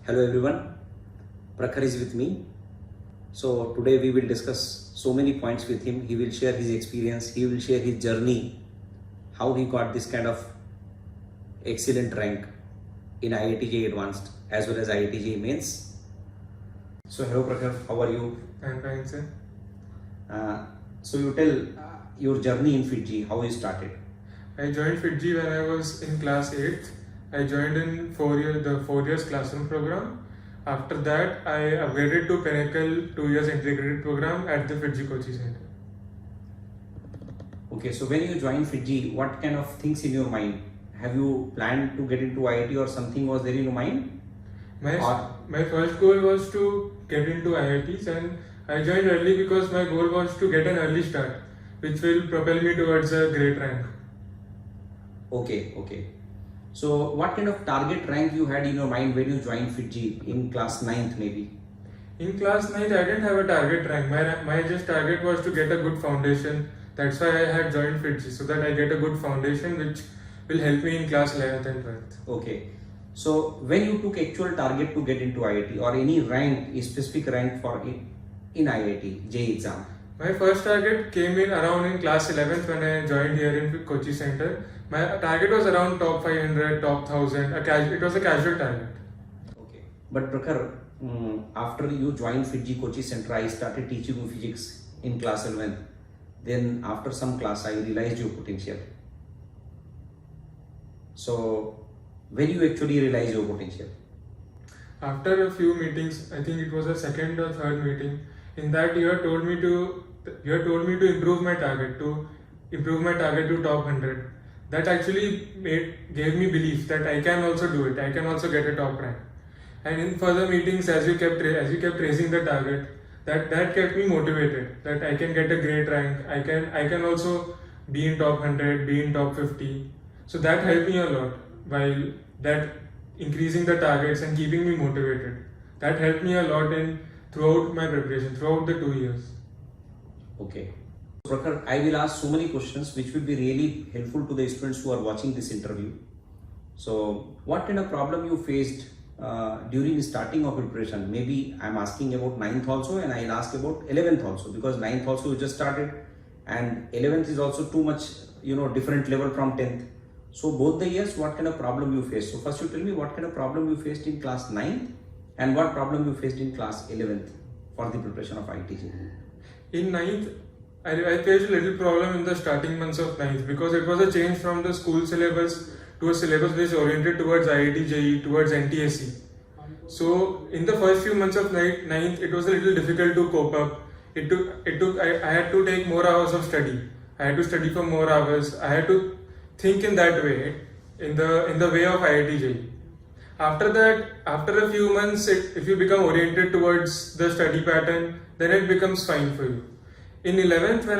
Hello everyone, Prakhar is with me. So today we will discuss so many points with him. He will share his experience, he will share his journey, how he got this kind of excellent rank in Iit-Jee Advanced as well as Iit-Jee Mains. So hello Prakhar, how are you? I'm fine, sir. So you tell your journey in Fiji, how you started? I joined Fiji when I was in class 8th. I joined in the 4 years classroom program. After that, I upgraded to Pinnacle 2 years integrated program at the Fiji Kochi Center. Okay, so when you joined Fiji, what kind of things in your mind? Have you planned to get into IIT or something was there in your mind? My first goal was to get into IITs, and I joined early because my goal was to get an early start, which will propel me towards a great rank. Okay. So what kind of target rank you had in your mind when you joined Fiji in class 9th maybe? In class 9th, I didn't have a target rank. My just target was to get a good foundation. That's why I had joined Fiji, so that I get a good foundation which will help me in class 11th and 12th. Okay. So when you took actual target to get into IIT or any rank, a specific rank for in IIT, JEE exam? My first target came around in class 11th when I joined here in Kochi Center. My target was around top 500, top 1000. It was a casual target. Okay. But Prakhar, after you joined Fiji Kochi Center, I started teaching you physics in class 11th. Then after some class, I realized your potential. So when you actually realize your potential? After a few meetings, I think it was the second or third meeting. In that, you had told me to improve my target to top 100. That actually gave me belief that I can also do it. I can also get a top rank. And in further meetings, as you kept raising the target, that kept me motivated. That I can get a great rank. I can also be in top 100, be in top 50. So that helped me a lot. While that increasing the targets and keeping me motivated, that helped me a lot throughout my preparation, throughout the 2 years. Okay. Prakhar, I will ask so many questions which will be really helpful to the students who are watching this interview. So, what kind of problem you faced during the starting of preparation? Maybe I am asking about 9th also, and I will ask about 11th also, because 9th also you just started and 11th is also too much, different level from 10th. So both the years, what kind of problem you faced? So first you tell me what kind of problem you faced in class 9th and what problem you faced in class 11th for the preparation of Iit-Jee. In 9th, I faced a little problem in the starting months of 9th because it was a change from the school syllabus to a syllabus which is oriented towards IIT-JEE, towards NTSE. So in the first few months of 9th, it was a little difficult to cope up. I had to take more hours of study. I had to study for more hours. I had to think in that way, in the way of Iit-Jee. After that, after a few months, if you become oriented towards the study pattern, then it becomes fine for you. In 11th when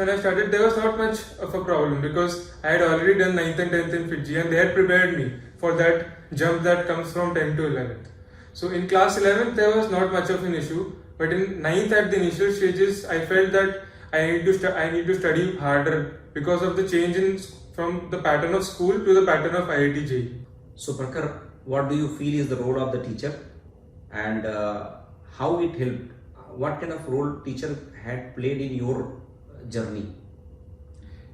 I started, there was not much of a problem because I had already done 9th and 10th in Fiji and they had prepared me for that jump that comes from 10th to 11th. So in class 11th, there was not much of an issue, but in 9th at the initial stages, I felt that I need to study harder because of the change from the pattern of school to the pattern of Iit-Jee. So Prakhar, what do you feel is the role of the teacher and how it helped? What kind of role teacher had played in your journey?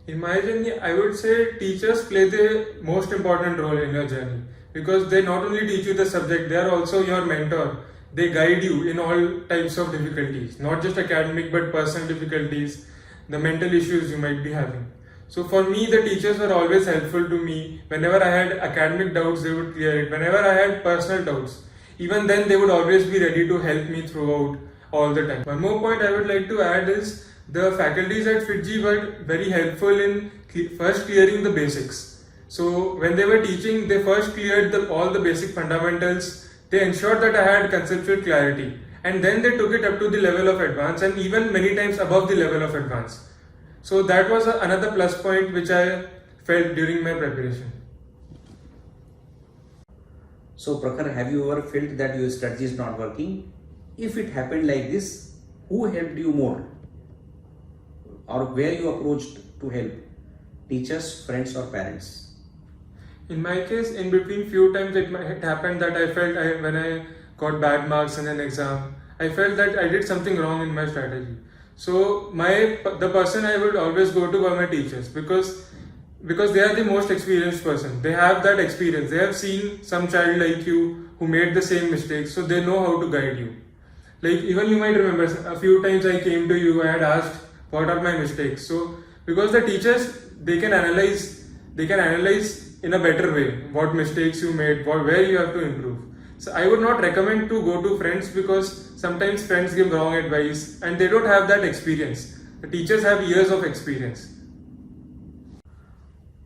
In my journey, I would say teachers play the most important role in your journey because they not only teach you the subject, they are also your mentor. They guide you in all types of difficulties, not just academic but personal difficulties, the mental issues you might be having. So for me, the teachers were always helpful to me. Whenever I had academic doubts, they would clear it. Whenever I had personal doubts, even then they would always be ready to help me throughout all the time. One more point I would like to add is the faculties at Fiji were very helpful in first clearing the basics. So when they were teaching, they first cleared all the basic fundamentals. They ensured that I had conceptual clarity, and then they took it up to the level of advance and even many times above the level of advance. So that was another plus point which I felt during my preparation. So Prakhar, have you ever felt that your strategy is not working? If it happened like this, who helped you more? Or where you approached to help? Teachers, friends or parents? In my case, in between few times it happened that I felt when I got bad marks in an exam, I felt that I did something wrong in my strategy. So the person I would always go to were my teachers, because they are the most experienced person. They have that experience. They have seen some child like you who made the same mistakes, so they know how to guide you. Like even you might remember a few times I came to you, I had asked what are my mistakes. So because the teachers, they can analyze in a better way what mistakes you made, where you have to improve. So I would not recommend to go to friends, because sometimes friends give wrong advice and they don't have that experience. The teachers have years of experience.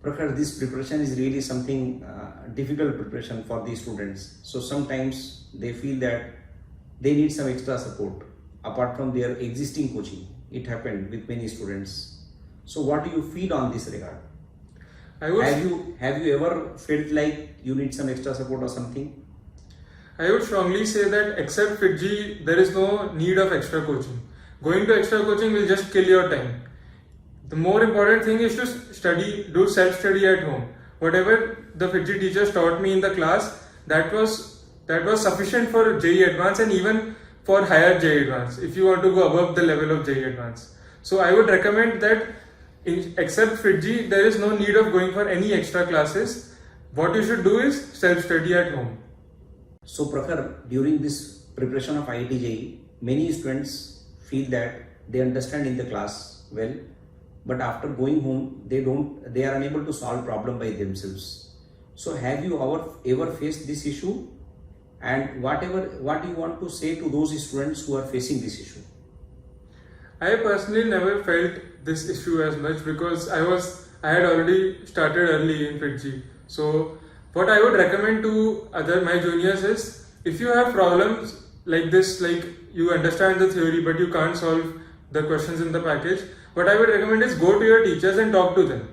Prakhar, this preparation is really something difficult preparation for the students. So sometimes they feel that they need some extra support apart from their existing coaching. It happened with many students. So what do you feel on this regard? Have you ever felt like you need some extra support or something? I would strongly say that except FIITJEE, there is no need of extra coaching. Going to extra coaching will just kill your time. The more important thing is to do self-study at home. Whatever the FIITJEE teachers taught me in the class, that was sufficient for JEE Advanced and even for higher JEE Advanced, if you want to go above the level of JEE Advanced. So I would recommend that except FIITJEE, there is no need of going for any extra classes. What you should do is self-study at home. So Prakhar, during this preparation of Iit-Jee, many students feel that they understand in the class well, but after going home, they are unable to solve problem by themselves. So have you ever faced this issue? And what do you want to say to those students who are facing this issue? I personally never felt this issue as much, because I had already started early in FIITJEE. So what I would recommend to my juniors is, if you have problems like this, like you understand the theory but you can't solve the questions in the package, what I would recommend is go to your teachers and talk to them,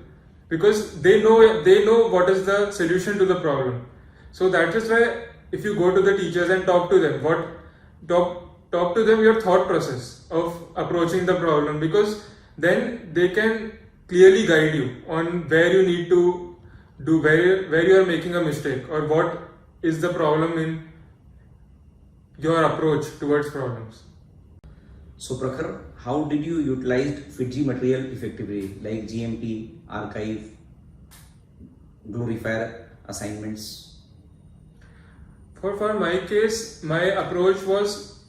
because they know what is the solution to the problem. So that is why if you go to the teachers and talk to them, talk to them your thought process of approaching the problem, because then they can clearly guide you on where you need to do, where you are making a mistake, or what is the problem in your approach towards problems. So Prakhar, how did you utilize FIITJEE material effectively, like GMP, archive, glorifier assignments? For my case, my approach was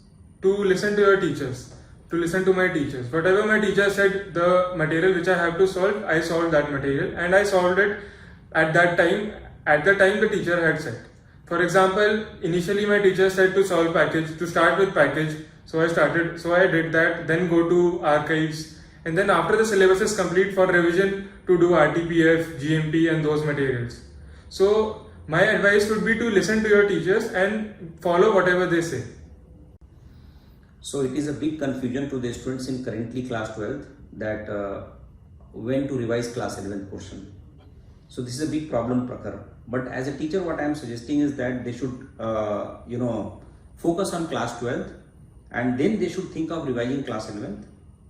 to listen to your teachers, to listen to my teachers. Whatever my teacher said, the material which I have to solve, I solved that material, and I solved it at the time the teacher had said. For example, initially my teacher said to start with package. So I did that, then go to archives, and then after the syllabus is complete for revision, to do RTPF, GMP and those materials. So my advice would be to listen to your teachers and follow whatever they say. So it is a big confusion to the students in currently class 12th that when to revise class 11th portion. So this is a big problem, Prakhar. But as a teacher, what I am suggesting is that they should, focus on class 12th, and then they should think of revising class 11th.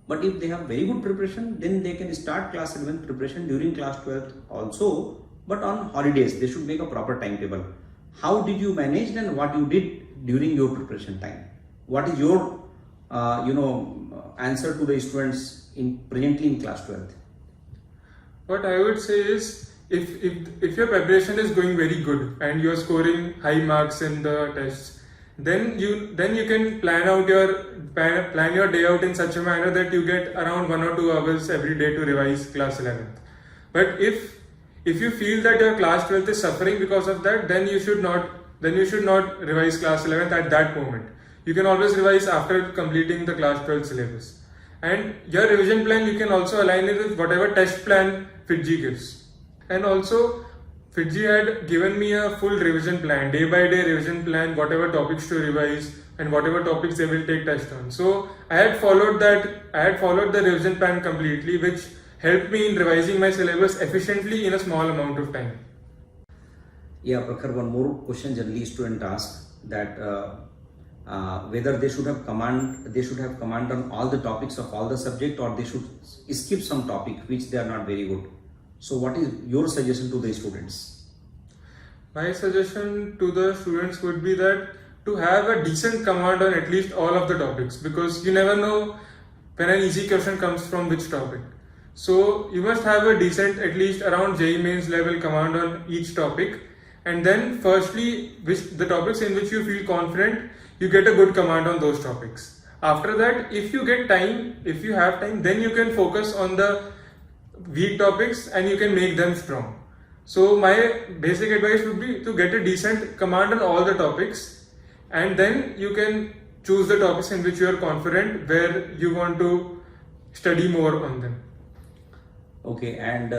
But if they have very good preparation, then they can start class 11th preparation during class 12th also. But on holidays, they should make a proper timetable. How did you manage and what you did during your preparation time? What is your, answer to the students presently in class 12th? What I would say is, if your preparation is going very good and you are scoring high marks in the tests, then you can plan your day out in such a manner that you get around 1 or 2 hours every day to revise class 11th. But if you feel that your class 12th is suffering because of that, then you should not revise class 11th at that moment. You can always revise after completing the class 12th syllabus. And your revision plan, you can also align it with whatever test plan FIITJEE gives. And also, FIITJEE had given me a full revision plan, day by day revision plan, whatever topics to revise and whatever topics they will take test on. So I had followed the revision plan completely, which helped me in revising my syllabus efficiently in a small amount of time. Yeah, Prakhar, one more question generally student asks, that whether they should have command on all the topics of all the subject, or they should skip some topic which they are not very good. So what is your suggestion to the students? My suggestion to the students would be that to have a decent command on at least all of the topics, because you never know when an easy question comes from which topic. So you must have a decent, at least around JEE mains level command on each topic, and then firstly, the topics in which you feel confident, you get a good command on those topics. After that, if you have time, then you can focus on the weak topics and you can make them strong. So my basic advice would be to get a decent command on all the topics, and then you can choose the topics in which you are confident, where you want to study more on them. Okay, and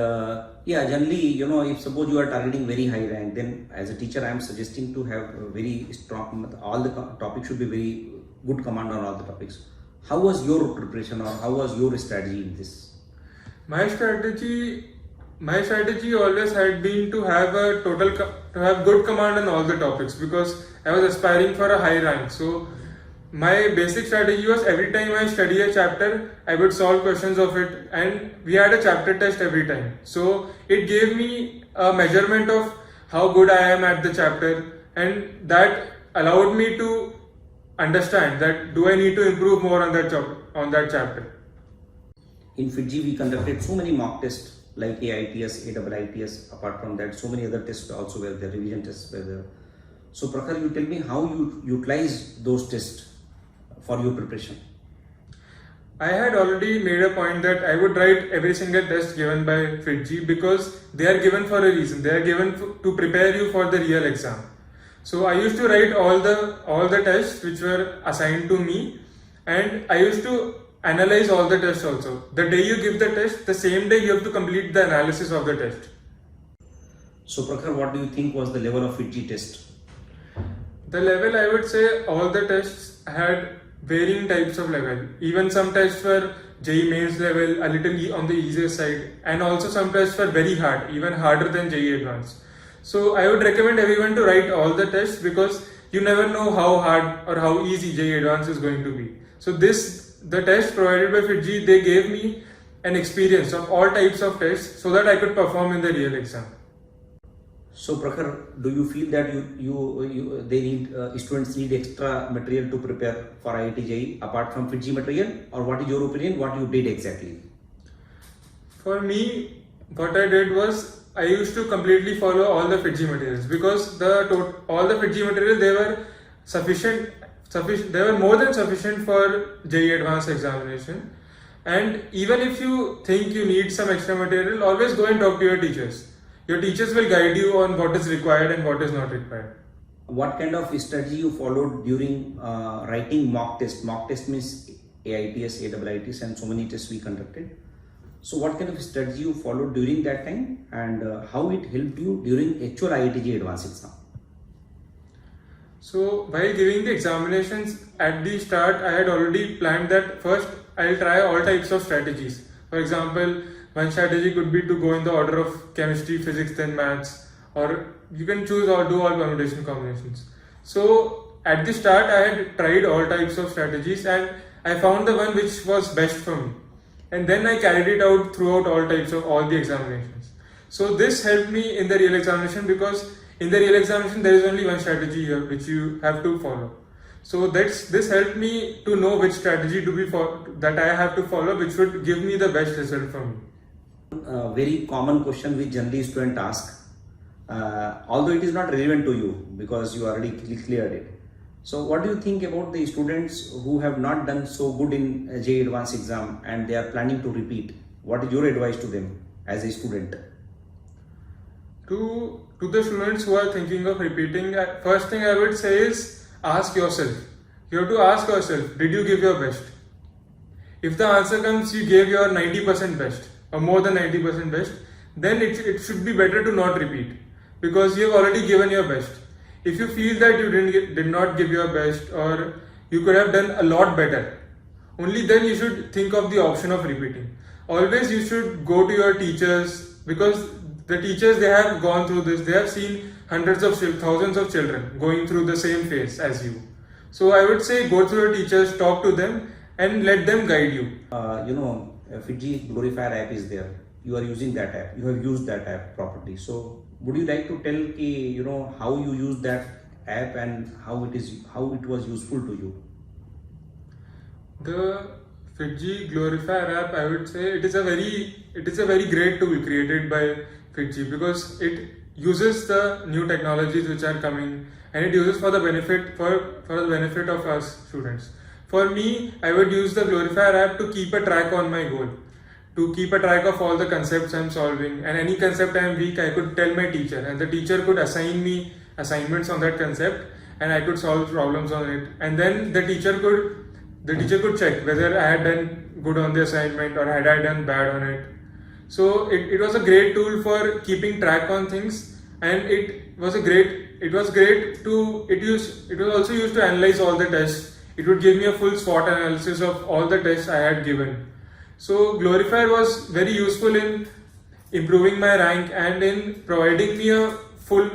generally, if suppose you are targeting very high rank, then as a teacher I am suggesting to have a very strong, all the topics should be very good command on all the topics. How was your preparation, or how was your strategy in this? My strategy always had been to have good command on all the topics, because I was aspiring for a high rank. So my basic strategy was, every time I study a chapter, I would solve questions of it, and we had a chapter test every time. So it gave me a measurement of how good I am at the chapter, and that allowed me to understand that do I need to improve more on that chapter. In FIITJEE, we conducted so many mock tests like AITS, AITS. Apart from that, so many other tests also were there, revision tests were there. So Prakhar, you tell me how you utilize those tests for your preparation. I had already made a point that I would write every single test given by FIITJEE, because they are given for a reason. They are given to prepare you for the real exam. So I used to write all the tests which were assigned to me, and I used to analyze all the tests also. The day you give the test, the same day you have to complete the analysis of the test. So Prakhar, what do you think was the level of FIITJEE test? The level, I would say, all the tests had varying types of level. Even some tests were JEE mains level, a little on the easier side, and also some tests were very hard, even harder than JEE Advanced. So I would recommend everyone to write all the tests, because you never know how hard or how easy JEE Advanced is going to be. So the test provided by FIITJEE, they gave me an experience of all types of tests so that I could perform in the real exam. So Prakhar, do you feel that students need extra material to prepare for IIT-JEE apart from FIITJEE material, or what is your opinion? What you did exactly? For me, what I did was, I used to completely follow all the FIITJEE materials, because all the FIITJEE material, they were sufficient. They were more than sufficient for JEE Advanced examination. And even if you think you need some extra material, always go and talk to your teachers. Your teachers will guide you on what is required and what is not required. What kind of strategy you followed during writing mock test? Mock test means AITS, AITS, and so many tests we conducted. So what kind of strategy you followed during that time, and how it helped you during actual IIT-JEE Advanced exam? So while giving the examinations at the start, I had already planned that first I'll try all types of strategies. For example, one strategy could be to go in the order of chemistry, physics, then maths, or you can choose or do all permutation combinations. So at the start, I had tried all types of strategies, and I found the one which was best for me. And then I carried it out throughout all types of all the examinations. So this helped me in the real examination, because in the real examination there is only one strategy here which you have to follow. So this helped me to know which strategy that I have to follow, which would give me the best result for me. A very common question which generally students ask, although it is not relevant to you because you already cleared it. So what do you think about the students who have not done so good in JEE Advanced exam and they are planning to repeat? What is your advice to them as a student? To the students who are thinking of repeating, first thing I would say is ask yourself. You have to ask yourself, did you give your best? If the answer comes, you gave your 90% best or more than 90% best, then it should be better to not repeat, because you have already given your best. If you feel that you did not give your best, or you could have done a lot better, only then you should think of the option of repeating. Always you should go to your teachers, because the teachers, they have gone through this, they have seen thousands of children going through the same phase as you. So I would say go through your teachers, talk to them and let them guide you. FIITJEE glorifier app is there. You are using that app. You have used that app properly. So would you like to tell how you use that app and how it was useful to you? The FIITJEE glorifier app, I would say it is a very great tool created by FIITJEE, because it uses the new technologies which are coming, and it uses for the benefit of us students. For me, I would use the glorifier app to keep a track on my goal, to keep a track of all the concepts I am solving, and any concept I am weak, I could tell my teacher, and the teacher could assign me assignments on that concept, and I could solve problems on it, and then the teacher could check whether I had done good on the assignment or had I done bad on it. So it was a great tool for keeping track on things, and it was also used to analyze all the tests. It would give me a full SWOT analysis of all the tests I had given. So glorifier was very useful in improving my rank and in providing me a full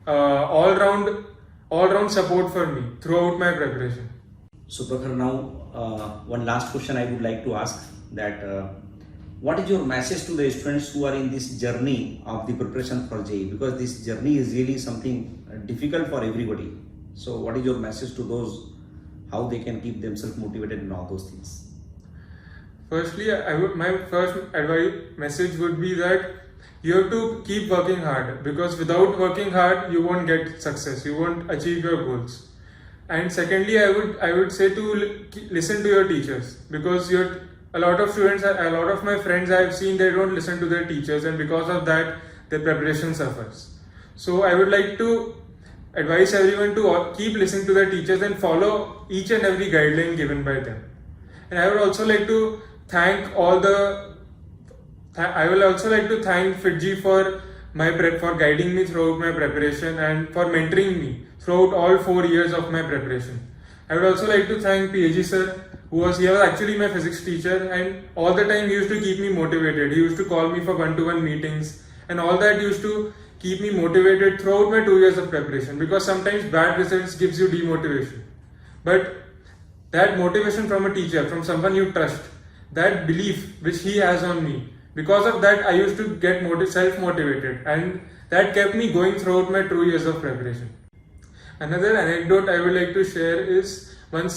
all-round support for me throughout my preparation. So Prakhar, now one last question I would like to ask, that what is your message to the students who are in this journey of the preparation for JEE? Because this journey is really something difficult for everybody. So what is your message to those, how they can keep themselves motivated and all those things? Firstly, my first message would be that you have to keep working hard, because without working hard you won't get success, you won't achieve your goals. And secondly, I would say to listen to your teachers, because a lot of my friends I have seen, they don't listen to their teachers, and because of that their preparation suffers. So I would like to advise everyone to keep listening to their teachers and follow each and every guideline given by them. And I would also like to thank FIITJEE for guiding me throughout my preparation and for mentoring me throughout all 4 years of my preparation. I would also like to thank PAG sir, he was actually my physics teacher, and all the time he used to keep me motivated. He used to call me for one-to-one meetings, and all that used to keep me motivated throughout my 2 years of preparation, because sometimes bad results gives you demotivation. But that motivation from a teacher, from someone you trust, that belief which he has on me, because of that I used to get self-motivated, and that kept me going throughout my 2 years of preparation. Another anecdote I would like to share is one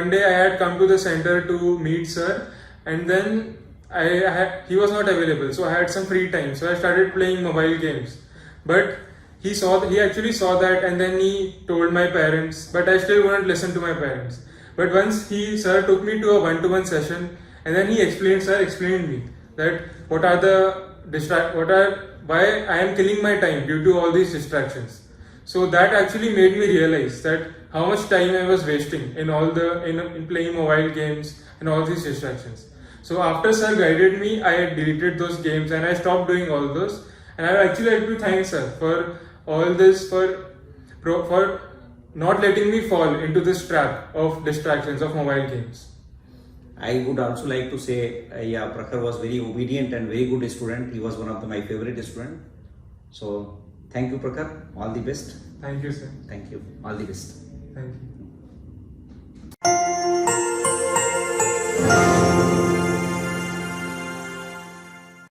day I had come to the center to meet sir, and then he was not available, so I had some free time, so I started playing mobile games. But he actually saw that, and then he told my parents, but I still wouldn't listen to my parents. But once sir took me to a one-to-one session, and then sir explained me that why I am killing my time due to all these distractions. So that actually made me realize that how much time I was wasting in playing mobile games and all these distractions. So after sir guided me, I had deleted those games and I stopped doing all those. And I would actually like to thank sir for all this, for not letting me fall into this trap of distractions of mobile games. I would also like to say, Prakhar was very obedient and very good student. He was one of my favorite students. So thank you, Prakhar. All the best. Thank you, sir. Thank you. All the best. Thank you.